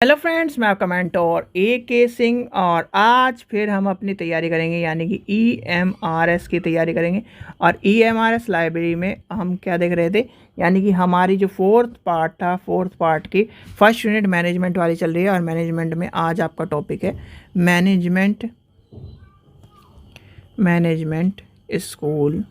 Hello friends, मैं आपका mentor के सिंह और आज फिर हम अपनी तैयारी करेंगे यानी कि EMRS की तैयारी करेंगे। और EMRS लाइब्रेरी में हम क्या देख रहे थे, यानी कि हमारी जो फोर्थ पार्ट की फर्स्ट यूनिट मैनेजमेंट वाली चल रही है। और मैनेजमेंट में आज आपका टॉपिक है मैनेजमेंट स्कूल।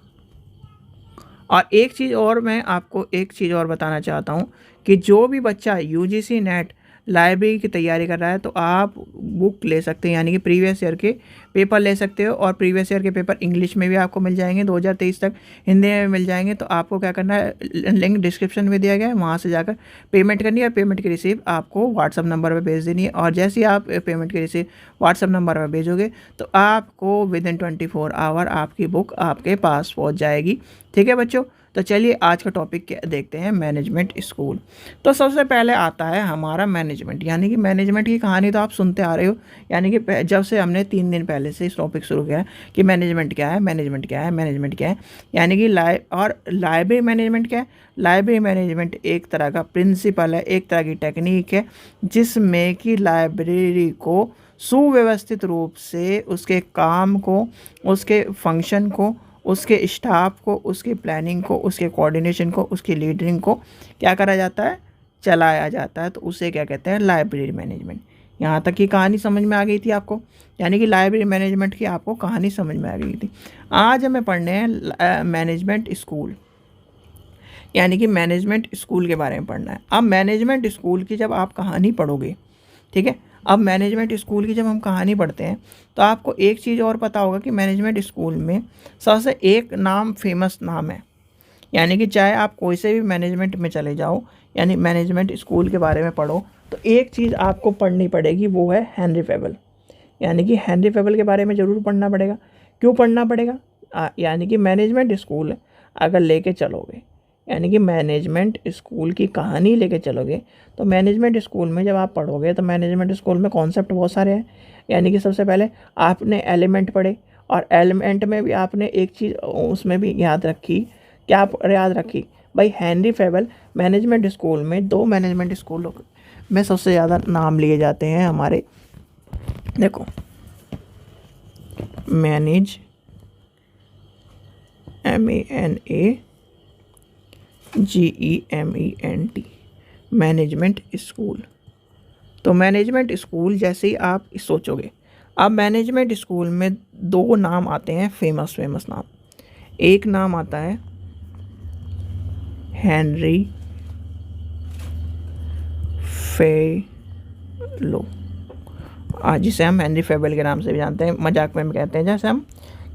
और एक चीज़ और मैं आपको एक चीज़ और बताना चाहता हूँ कि जो भी बच्चा UGC नेट लाइब्रेरी की तैयारी कर रहा है तो आप बुक ले सकते हैं, यानी कि प्रीवियस ईयर के पेपर ले सकते हो। और प्रीवियस ईयर के पेपर इंग्लिश में भी आपको मिल जाएंगे, 2023 तक हिंदी में भी मिल जाएंगे। तो आपको क्या करना है, लिंक डिस्क्रिप्शन में दिया गया है, वहाँ से जाकर पेमेंट करनी है और पेमेंट की रिसीव आपको व्हाट्सअप नंबर पर भेज देनी है। और जैसे ही आप पेमेंट की रिसीव व्हाट्सअप नंबर पर भेजोगे तो आपको विदिन 24 आवर आपकी बुक आपके पास पहुँच जाएगी। ठीक है बच्चों, तो चलिए आज का टॉपिक क्या देखते हैं, मैनेजमेंट स्कूल। तो सबसे पहले आता है हमारा मैनेजमेंट, यानी कि मैनेजमेंट की कहानी तो आप सुनते आ रहे हो, यानी कि जब से हमने 3 दिन पहले से इस टॉपिक शुरू किया है कि मैनेजमेंट क्या है, मैनेजमेंट क्या है, मैनेजमेंट क्या है। यानी कि लाइब्रेरी मैनेजमेंट क्या है। लाइब्रेरी मैनेजमेंट एक तरह का प्रिंसिपल है, एक तरह की टेक्निक है जिसमें कि लाइब्रेरी को सुव्यवस्थित रूप से उसके काम को, उसके फंक्शन को, उसके स्टाफ को, उसकी प्लानिंग को, उसके कोऑर्डिनेशन को, उसकी लीडरिंग को क्या करा जाता है, चलाया जाता है। तो उसे क्या कहते हैं, लाइब्रेरी मैनेजमेंट। यहाँ तक की कहानी समझ में आ गई थी आपको, यानी कि लाइब्रेरी मैनेजमेंट की आपको कहानी समझ में आ गई थी। आज हमें पढ़ने हैं मैनेजमेंट स्कूल, यानी कि मैनेजमेंट स्कूल के बारे में पढ़ना है। अब मैनेजमेंट स्कूल की जब आप कहानी पढ़ोगे, ठीक है, अब मैनेजमेंट स्कूल की जब हम कहानी पढ़ते हैं तो आपको एक चीज़ और पता होगा कि मैनेजमेंट स्कूल में सबसे एक नाम फेमस नाम है, यानी कि चाहे आप कोई से भी मैनेजमेंट में चले जाओ, यानी मैनेजमेंट स्कूल के बारे में पढ़ो तो एक चीज़ आपको पढ़नी पड़ेगी, वो है हेनरी फेबल। यानी कि हेनरी फेबल के बारे में ज़रूर पढ़ना पड़ेगा। क्यों पढ़ना पड़ेगा, यानी कि मैनेजमेंट स्कूल अगर लेके चलोगे, यानी कि मैनेजमेंट स्कूल की कहानी लेके चलोगे तो मैनेजमेंट स्कूल में जब आप पढ़ोगे तो मैनेजमेंट स्कूल में कॉन्सेप्ट बहुत सारे हैं। यानी कि सबसे पहले आपने एलिमेंट पढ़े, और एलिमेंट में भी आपने एक चीज़ उसमें भी याद रखी, क्या याद रखी भाई, हेनरी फेबल मैनेजमेंट स्कूल में 2 मैनेजमेंट स्कूलों में सबसे ज़्यादा नाम लिए जाते हैं हमारे। देखो, मैनेज MENAGEMENT मैनेजमेंट स्कूल। तो मैनेजमेंट स्कूल जैसे ही आप सोचोगे, अब मैनेजमेंट स्कूल में 2 नाम आते हैं, फेमस नाम। एक नाम आता है हेनरी फेलो, जिसे हम हेनरी फेबल के नाम से भी जानते हैं, मजाक में कहते हैं जैसे हम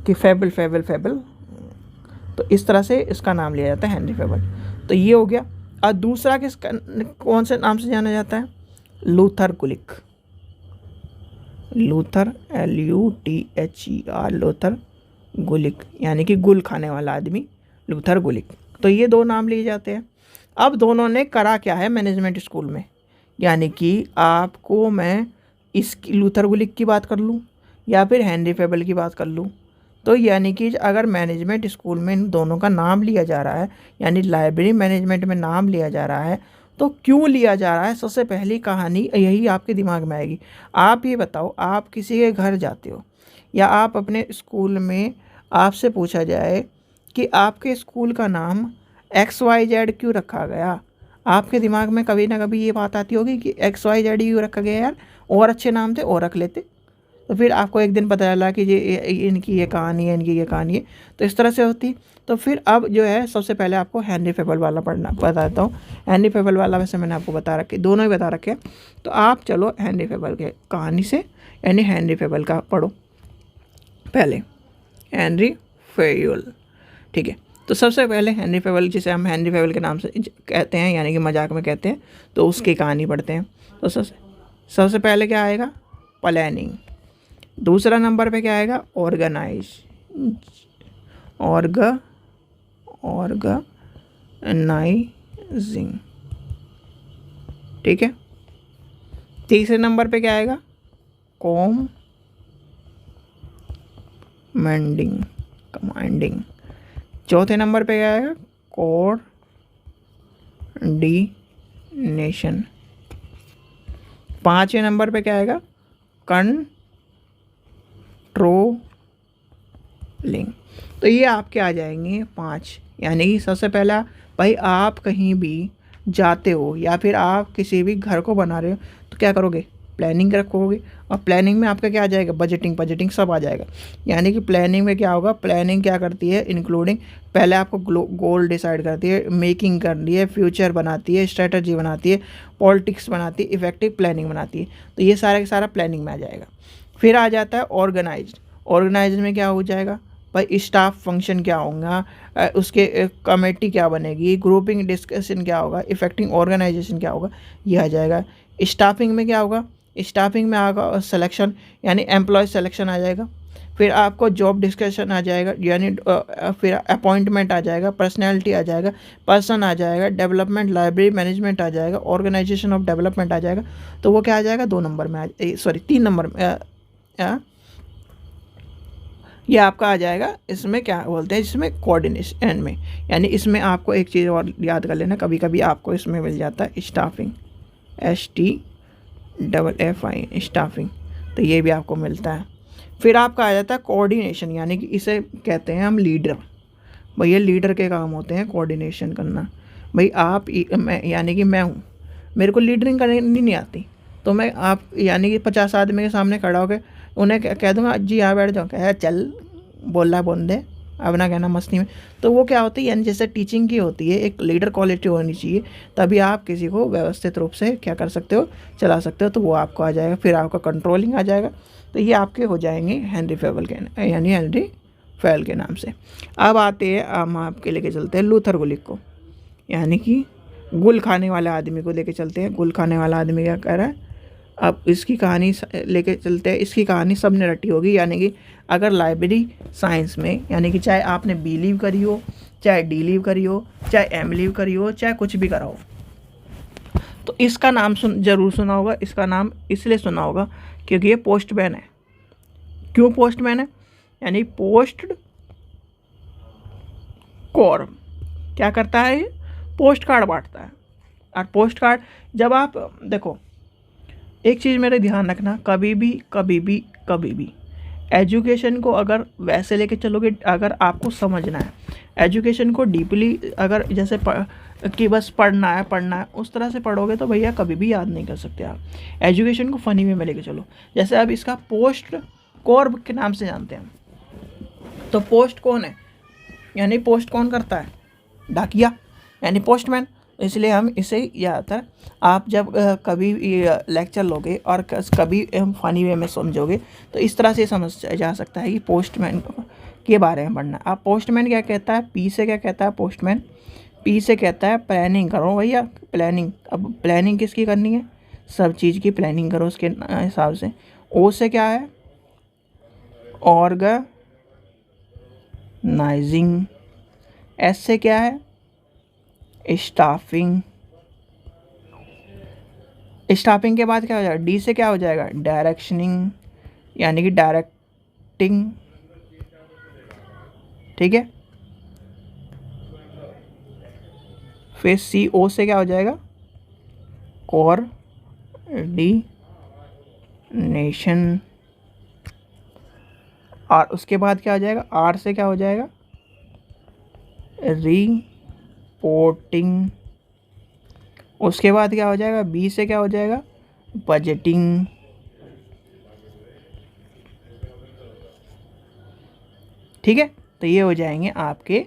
कि फेबल फेबल फेबल, तो इस तरह से इसका नाम लिया जाता है हेनरी फेबल। तो ये हो गया। और दूसरा कौन से नाम से जाना जाता है, लूथर गुलिक। लूथर LUTHER, लूथर गुलिक, यानी कि गुल खाने वाला आदमी, लूथर गुलिक। तो ये 2 नाम लिए जाते हैं। अब दोनों ने करा क्या है मैनेजमेंट स्कूल में, यानी कि आपको मैं इस लूथर गुलिक की बात कर लूँ या फिर हेनरी फेबल की बात कर लूँ, तो यानी कि अगर मैनेजमेंट स्कूल में इन दोनों का नाम लिया जा रहा है, यानी लाइब्रेरी मैनेजमेंट में नाम लिया जा रहा है, तो क्यों लिया जा रहा है, सबसे पहली कहानी यही आपके दिमाग में आएगी। आप ये बताओ, आप किसी के घर जाते हो या आप अपने स्कूल में आपसे पूछा जाए कि आपके स्कूल का नाम XYZ क्यों रखा गया, आपके दिमाग में कभी ना कभी ये बात आती होगी कि XYZ क्यों रखा गया यार, और अच्छे नाम थे और रख लेते। तो फिर आपको एक दिन पता चला कि ये इनकी ये कहानी है, इनकी ये कहानी है, तो इस तरह से होती। तो फिर अब जो है सबसे पहले आपको हेनरी फेबल वाला पढ़ना बताता हूँ। हेनरी फेबल वाला वैसे मैंने आपको बता रखे, दोनों ही बता रखे। तो आप चलो हेनरी फेबल के कहानी से, यानी हेनरी फेबल का पढ़ो पहले, हेनरी फेबल, ठीक है। तो सबसे पहले हेनरी फेबल, जिसे हम हेनरी फेबल के नाम से कहते हैं, यानी कि मजाक में कहते हैं, तो उसकी कहानी पढ़ते हैं। तो सबसे पहले क्या आएगा, प्लानिंग। दूसरा नंबर पे क्या आएगा, ऑर्गेनाइजिंग, ठीक है। तीसरे नंबर पे क्या आएगा, कमांडिंग। चौथे नंबर पे क्या आएगा, कोऑर्डिनेशन। 5वें नंबर पे क्या आएगा, कंट्रोलिंग। तो ये आपके आ जाएंगे 5। यानी कि सबसे पहला भाई, आप कहीं भी जाते हो या फिर आप किसी भी घर को बना रहे हो तो क्या करोगे, प्लानिंग रखोगे। और प्लानिंग में आपका क्या आ जाएगा, बजटिंग सब आ जाएगा। यानी कि प्लानिंग में क्या होगा, प्लानिंग क्या करती है, इंक्लूडिंग पहले आपको गोल डिसाइड करती है, मेकिंग करती है, फ्यूचर बनाती है, स्ट्रेटजी बनाती है, पॉलिटिक्स बनाती है, इफेक्टिव प्लानिंग बनाती है। तो ये सारा का सारा प्लानिंग में आ जाएगा। फिर आ जाता है ऑर्गेनाइज में क्या हो जाएगा भाई, स्टाफ फंक्शन क्या होगा, उसके कमेटी क्या बनेगी, ग्रुपिंग डिस्कशन क्या होगा, इफेक्टिव ऑर्गेनाइजेशन क्या होगा, ये आ जाएगा। स्टाफिंग में क्या होगा, स्टाफिंग में आएगा सिलेक्शन, यानी एम्प्लॉय सिलेक्शन आ जाएगा। फिर आपको जॉब डिस्कशन आ जाएगा, यानी फिर अपॉइंटमेंट आ जाएगा, पर्सनैलिटी आ जाएगा, पर्सन आ जाएगा, डेवलपमेंट, लाइब्रेरी मैनेजमेंट आ जाएगा, ऑर्गेनाइजेशन ऑफ डेवलपमेंट आ जाएगा। तो वो क्या आ जाएगा, 2 नंबर में 3 नंबर में ये आपका आ जाएगा। इसमें क्या बोलते हैं, इसमें कोऑर्डिनेशन में, यानी इसमें आपको एक चीज़ और याद कर लेना, कभी कभी आपको इसमें मिल जाता है स्टाफिंग, STFFI स्टाफिंग, तो ये भी आपको मिलता है। फिर आपका आ जाता है कोऑर्डिनेशन, यानी कि इसे कहते हैं हम लीडर। भैया लीडर के काम होते हैं कोऑर्डिनेशन करना। भाई आप यानी कि मैं हूँ, मेरे को लीडरिंग करनी नहीं आती, तो मैं आप यानी कि 50 आदमी के सामने खड़ा होकर उन्हें कह दूँगा जी यहाँ बैठ जाओ, कह चल बोल दे, अब ना कहना मस्ती में। तो वो क्या होती है, यानी जैसे टीचिंग की होती है, एक लीडर क्वालिटी होनी चाहिए, तभी आप किसी को व्यवस्थित रूप से क्या कर सकते हो, चला सकते हो। तो वो आपको आ जाएगा। फिर आपका कंट्रोलिंग आ जाएगा। तो ये आपके हो जाएंगे हेनरी फेवल के, यानी हेनरी फेवल के नाम से। अब आते हैं, हम आपके लेके चलते हैं लूथर गुलिक को, यानी कि गुल खाने वाले आदमी को लेके चलते हैं। गुल खाने वाला आदमी क्या कह रहा है, अब इसकी कहानी लेके चलते हैं। इसकी कहानी सबने रटी होगी, यानी कि अगर लाइब्रेरी साइंस में, यानी कि चाहे आपने बी लीव करी हो, चाहे डी लीव करी हो, चाहे एम लीव करी हो, चाहे कुछ भी करा हो, तो इसका नाम जरूर सुना होगा। इसका नाम इसलिए सुना होगा क्योंकि ये पोस्टमैन है। क्यों पोस्टमैन है, यानी पोस्ट कॉर्म क्या करता है, ये पोस्ट कार्ड बांटता है। और पोस्ट कार्ड जब आप देखो, एक चीज़ मेरे ध्यान रखना, कभी भी एजुकेशन को अगर वैसे लेके चलोगे, अगर आपको समझना है एजुकेशन को डीपली, अगर जैसे कि बस पढ़ना है उस तरह से पढ़ोगे तो भैया कभी भी याद नहीं कर सकते आप। एजुकेशन को फ़नी वे में लेके चलो। जैसे अब इसका पोस्ट कॉर्प के नाम से जानते हैं, तो पोस्ट कौन है, यानी पोस्ट कौन करता है, डाकिया, यानी पोस्टमैन। इसलिए हम इसे ज़्यादातर आप जब कभी लेक्चर लोगे और कभी फ़नी वे में समझोगे तो इस तरह से समझ जा सकता है कि पोस्टमैन के बारे में पढ़ना। आप पोस्टमैन क्या कहता है, पी से क्या कहता है, पोस्टमैन पी से कहता है प्लानिंग करो भैया, प्लानिंग। अब प्लानिंग किसकी करनी है, सब चीज़ की प्लानिंग करो उसके हिसाब से। ओ से क्या है, ऑर्गेनाइजिंग। एस से क्या है, स्टाफिंग। स्टाफिंग के बाद क्या हो जाएगा, डी से क्या हो जाएगा, डायरेक्शनिंग, यानी कि डायरेक्टिंग। ठीक है। फिर सी ओ से क्या हो जाएगा, कोऑर्डिनेशन। और उसके बाद क्या हो जाएगा, आर से क्या हो जाएगा, रिपोर्टिंग। उसके बाद क्या हो जाएगा, बी से क्या हो जाएगा, बजटिंग। ठीक है। तो ये हो जाएंगे आपके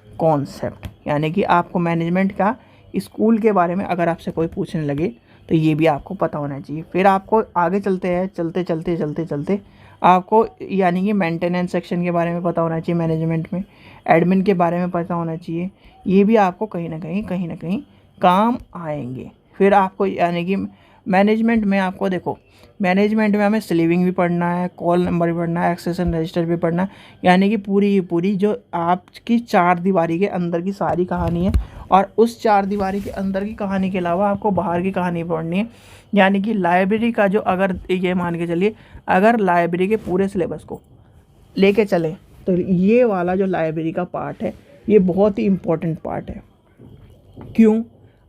कॉन्सेप्ट, यानी कि आपको मैनेजमेंट का स्कूल के बारे में अगर आपसे कोई पूछने लगे तो ये भी आपको पता होना चाहिए। फिर आपको आगे चलते हैं, चलते आपको यानी कि मेंटेनेंस सेक्शन के बारे में पता होना चाहिए, मैनेजमेंट में एडमिन के बारे में पता होना चाहिए। ये भी आपको कहीं ना कहीं काम आएंगे। फिर आपको यानी कि मैनेजमेंट में आपको देखो, मैनेजमेंट में हमें स्लीविंग भी पढ़ना है, कॉल नंबर भी पढ़ना है, एक्सेशन रजिस्टर भी पढ़ना है, यानी कि पूरी जो आपकी 4 दीवारी के अंदर की सारी कहानी है। और उस 4 दीवारी के अंदर की कहानी के अलावा आपको बाहर की कहानी पढ़नी है, यानी कि लाइब्रेरी का जो, अगर ये मान के चलिए अगर लाइब्रेरी के पूरे सिलेबस को लेके चलें तो ये वाला जो लाइब्रेरी का पार्ट है ये बहुत ही इम्पोर्टेंट पार्ट है। क्यों,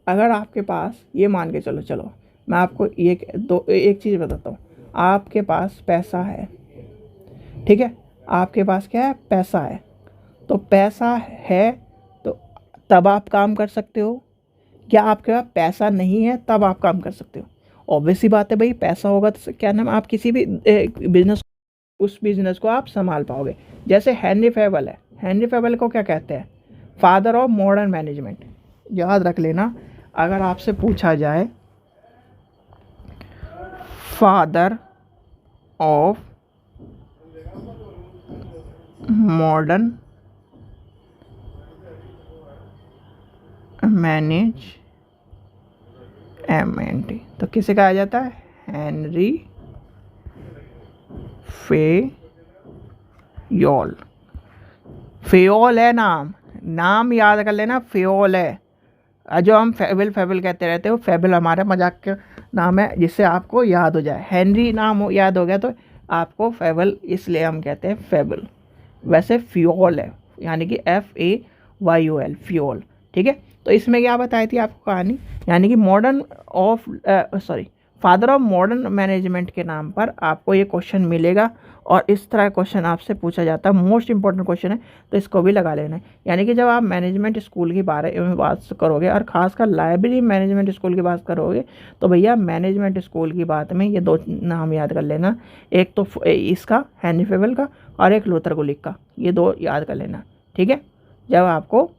अगर आपके पास ये मान के चलो मैं आपको एक चीज़ बताता हूँ। आपके पास पैसा है, ठीक है, आपके पास क्या है, पैसा है। तो पैसा है तो तब आप काम कर सकते हो, या आपके पास पैसा नहीं है तब आप काम कर सकते हो। ऑब्वियस सी बात है भाई, पैसा होगा तो क्या नाम, आप किसी भी बिजनेस, उस बिजनेस को आप संभाल पाओगे। जैसे हेनरी फेबल है, हेनरी फेबल को क्या कहते हैं, फादर ऑफ मॉडर्न मैनेजमेंट। याद रख लेना, अगर आपसे पूछा जाए फादर ऑफ मॉडर्न मैनेजमेंट तो किसे कहा जाता है, हेनरी फेयोल। फेयोल है नाम, नाम याद कर लेना, फेयोल है। जो हम फेबल फेबल कहते रहते हो, फेबल हमारा मजाक का नाम है जिससे आपको याद हो जाए। हेनरी नाम याद हो गया तो आपको फेबल, इसलिए हम कहते हैं फेबल। वैसे फ्योल है, यानी कि FAYOL, फ्योल, ठीक है। तो इसमें क्या बताई थी आपको कहानी, यानी कि फादर ऑफ मॉडर्न मैनेजमेंट के नाम पर आपको ये क्वेश्चन मिलेगा, और इस तरह क्वेश्चन आपसे पूछा जाता है। मोस्ट इंपॉर्टेंट क्वेश्चन है, तो इसको भी लगा लेना है। यानी कि जब आप मैनेजमेंट स्कूल के बारे में बात करोगे, और ख़ासकर लाइब्रेरी मैनेजमेंट स्कूल की बात करोगे, तो भैया मैनेजमेंट स्कूल की बात में ये दो नाम याद कर लेना। एक तो इसका हेनरी फेबल का, और एक लूथर गुलिक का, ये दो याद कर लेना, ठीक है। जब आपको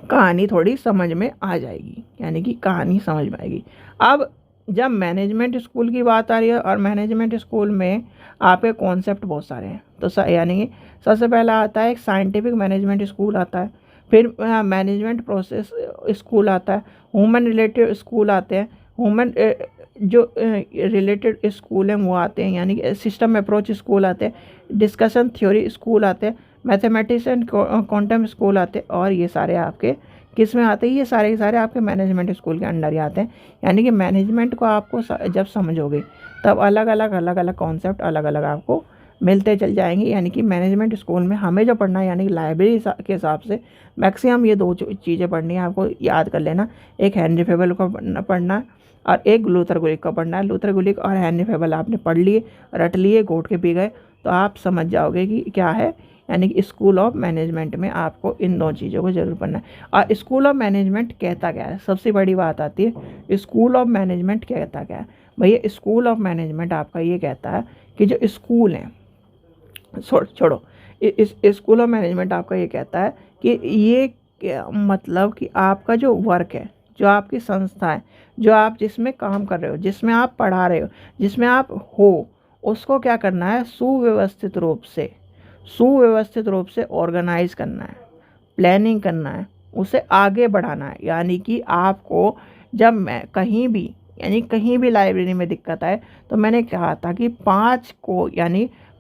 कहानी थोड़ी समझ में आ जाएगी, यानी कि कहानी समझ में आएगी। अब जब मैनेजमेंट स्कूल की बात आ रही है, और मैनेजमेंट स्कूल में आपके कॉन्सेप्ट बहुत सारे हैं, तो यानी कि सबसे पहला आता है एक साइंटिफिक मैनेजमेंट स्कूल आता है, फिर मैनेजमेंट प्रोसेस स्कूल आता है, ह्यूमन रिलेटेड स्कूल आते हैं, ह्यूमन जो रिलेटेड स्कूल हैं वो आते हैं, यानी कि सिस्टम अप्रोच स्कूल आते हैं, डिस्कशन थ्योरी स्कूल आते हैं, मैथमेटिक्स एंड क्वांटम स्कूल आते हैं, और ये सारे आपके किस में आते हैं, ये सारे के सारे आपके मैनेजमेंट स्कूल के अंडर ही आते हैं। यानी कि मैनेजमेंट को आपको जब समझोगे तब अलग अलग कॉन्सेप्ट अलग अलग आपको मिलते चल जाएंगे। यानी कि मैनेजमेंट स्कूल में हमें जो पढ़ना है, यानी कि लाइब्रेरी के हिसाब से मैक्सिमम ये दो चीज़ें पढ़नी है, आपको याद कर लेना। एक हेनरी फेबल को पढ़ना है, और एक लूथर गुलिक का पढ़ना है। लूथर गुलिक और हेनरी फेबल आपने पढ़ लिए, रट लिए, घोट के पी गए, तो आप समझ जाओगे कि क्या है। यानी कि स्कूल ऑफ मैनेजमेंट में आपको इन दो चीज़ों को जरूर पढ़ना है। और स्कूल ऑफ मैनेजमेंट कहता क्या है, सबसे बड़ी बात आती है, स्कूल ऑफ मैनेजमेंट कहता क्या है। भैया स्कूल ऑफ मैनेजमेंट आपका ये कहता है कि जो स्कूल हैं, छोड़ो, इस स्कूल ऑफ मैनेजमेंट आपका ये कहता है कि ये मतलब कि आपका जो वर्क है, जो आपकी संस्था है, जो आप जिसमें काम कर रहे हो, जिसमें आप पढ़ा रहे हो, जिसमें आप हो, उसको क्या करना है, सुव्यवस्थित रूप से ऑर्गेनाइज करना है, प्लानिंग करना है, उसे आगे बढ़ाना है। यानी कि आपको जब मैं कहीं भी लाइब्रेरी में दिक्कत आए, तो मैंने कहा था कि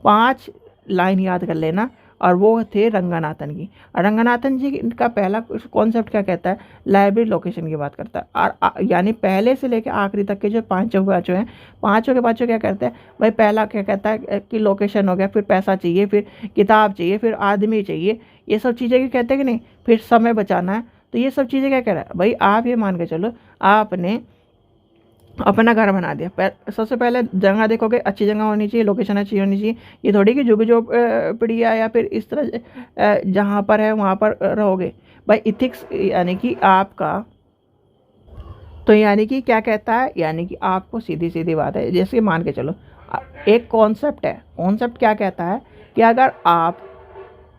5 लाइन याद कर लेना, और वो थे रंगनाथन की। रंगनाथन जी का पहला कॉन्सेप्ट क्या कहता है, लाइब्रेरी लोकेशन की बात करता है। और यानी पहले से लेकर आखिरी तक के जो पाँचों हैं, पाँचों के पाँचों क्या कहते हैं भाई, पहला क्या कहता है कि लोकेशन हो गया, फिर पैसा चाहिए, फिर किताब चाहिए, फिर आदमी चाहिए, ये सब चीज़ें क्या कहते हैं कि नहीं, फिर समय बचाना है। तो ये सब चीज़ें क्या कह रहा है भाई, आप ये मान के चलो, आपने अपना घर बना दिया, सबसे पहले जगह देखोगे, अच्छी जगह होनी चाहिए, लोकेशन अच्छी होनी चाहिए। ये थोड़ी कि झुग्गी-झोपड़ियाँ या फिर इस तरह जहाँ पर है वहाँ पर रहोगे भाई। इथिक्स यानी कि आपका, तो यानी कि क्या कहता है, यानी कि आपको सीधी सीधी बात है, जैसे मान के चलो एक कॉन्सेप्ट है, कॉन्सेप्ट क्या कहता है कि अगर आप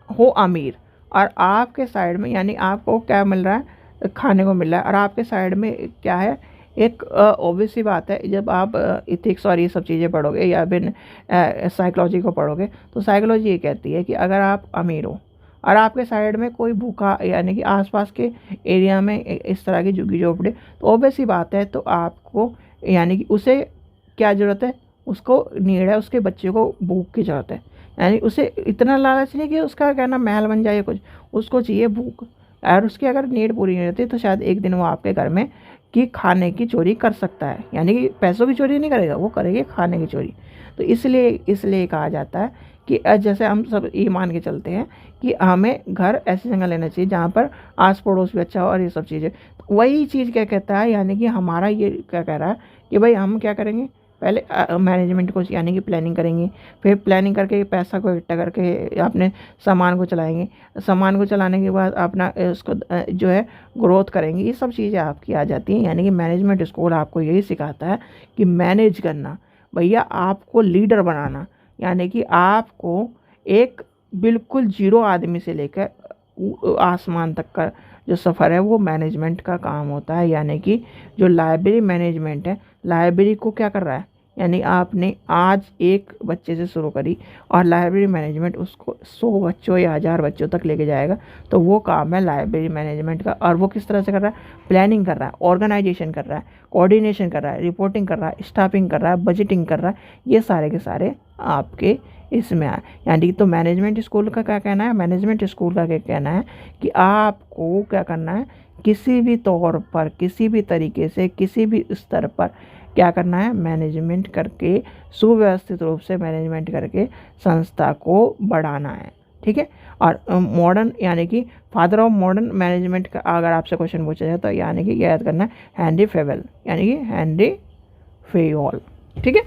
हो अमीर, और आपके साइड में, यानी आपको क्या मिल रहा है, खाने को मिल रहा है, और आपके साइड में क्या है, एक ऑब्वियस सी बात है, जब आप इथिक्स और ये सब चीज़ें पढ़ोगे, या फिर साइकोलॉजी को पढ़ोगे, तो साइकोलॉजी ये कहती है कि अगर आप अमीर हो, और आपके साइड में कोई भूखा, यानी कि आसपास के एरिया में इस तरह की झुग्गी झोपड़ी, तो ऑब्वियस सी बात है, तो आपको यानी कि उसे क्या ज़रूरत है, उसको नीड है, उसके बच्चे को भूख की ज़रूरत है। यानी उसे इतना लालच नहीं कि उसका कहना महल बन जाए कुछ, उसको चाहिए भूख। और उसकी अगर नीड पूरी नहीं होती, तो शायद एक दिन वो आपके घर में कि खाने की चोरी कर सकता है, यानी कि पैसों की चोरी नहीं करेगा, वो करेगा खाने की चोरी। तो इसलिए कहा जाता है कि जैसे हम सब ये मान के चलते हैं कि हमें घर ऐसी जगह लेना चाहिए जहाँ पर आस पड़ोस भी अच्छा हो और ये सब चीज़ें। वही चीज़ क्या कहता है, यानी कि हमारा ये क्या कह रहा है कि भाई हम क्या करेंगे, पहले मैनेजमेंट को यानी कि प्लानिंग करेंगे, फिर प्लानिंग करके पैसा को इकट्ठा करके अपने सामान को चलाएंगे, सामान को चलाने के बाद अपना उसको जो है ग्रोथ करेंगे। ये सब चीज़ें आपकी आ जाती हैं। यानी कि मैनेजमेंट स्कूल आपको यही सिखाता है कि मैनेज करना, भैया आपको लीडर बनाना, यानी कि आपको एक बिल्कुल जीरो आदमी से लेकर आसमान तक का जो सफ़र है वो मैनेजमेंट का काम होता है। यानी कि जो लाइब्रेरी मैनेजमेंट है, लाइब्रेरी को क्या कर रहा है, यानी आपने आज एक बच्चे से शुरू करी और लाइब्रेरी मैनेजमेंट उसको 100 बच्चों या 1000 बच्चों तक लेके जाएगा, तो वो काम है लाइब्रेरी मैनेजमेंट का। और वो किस तरह से कर रहा है, प्लानिंग कर रहा है, ऑर्गेनाइजेशन कर रहा है, कोऑर्डिनेशन कर रहा है, रिपोर्टिंग कर रहा है, स्टाफिंग कर रहा है, बजटिंग कर रहा है, ये सारे के सारे आपके इसमें आए। यानी तो मैनेजमेंट स्कूल का क्या कहना है, मैनेजमेंट स्कूल का क्या कहना है कि आपको क्या करना है, किसी भी तौर पर, किसी भी तरीके से, किसी भी स्तर पर क्या करना है, मैनेजमेंट करके, सुव्यवस्थित रूप से मैनेजमेंट करके संस्था को बढ़ाना है। ठीक है। और मॉडर्न यानी कि फादर ऑफ मॉडर्न मैनेजमेंट का अगर आपसे क्वेश्चन पूछा जाए तो यानी कि याद करना है हेनरी फेवल, यानी कि हेनरी फेयोल। ठीक है।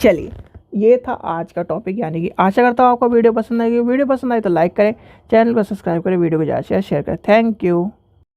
चलिए, ये था आज का टॉपिक। यानी कि आशा करता हूँ आपको वीडियो पसंद आएगी। वीडियो पसंद आई तो लाइक करें, चैनल को सब्सक्राइब करें, वीडियो को ज़्यादा से ज़्यादा शेयर करें। Thank you.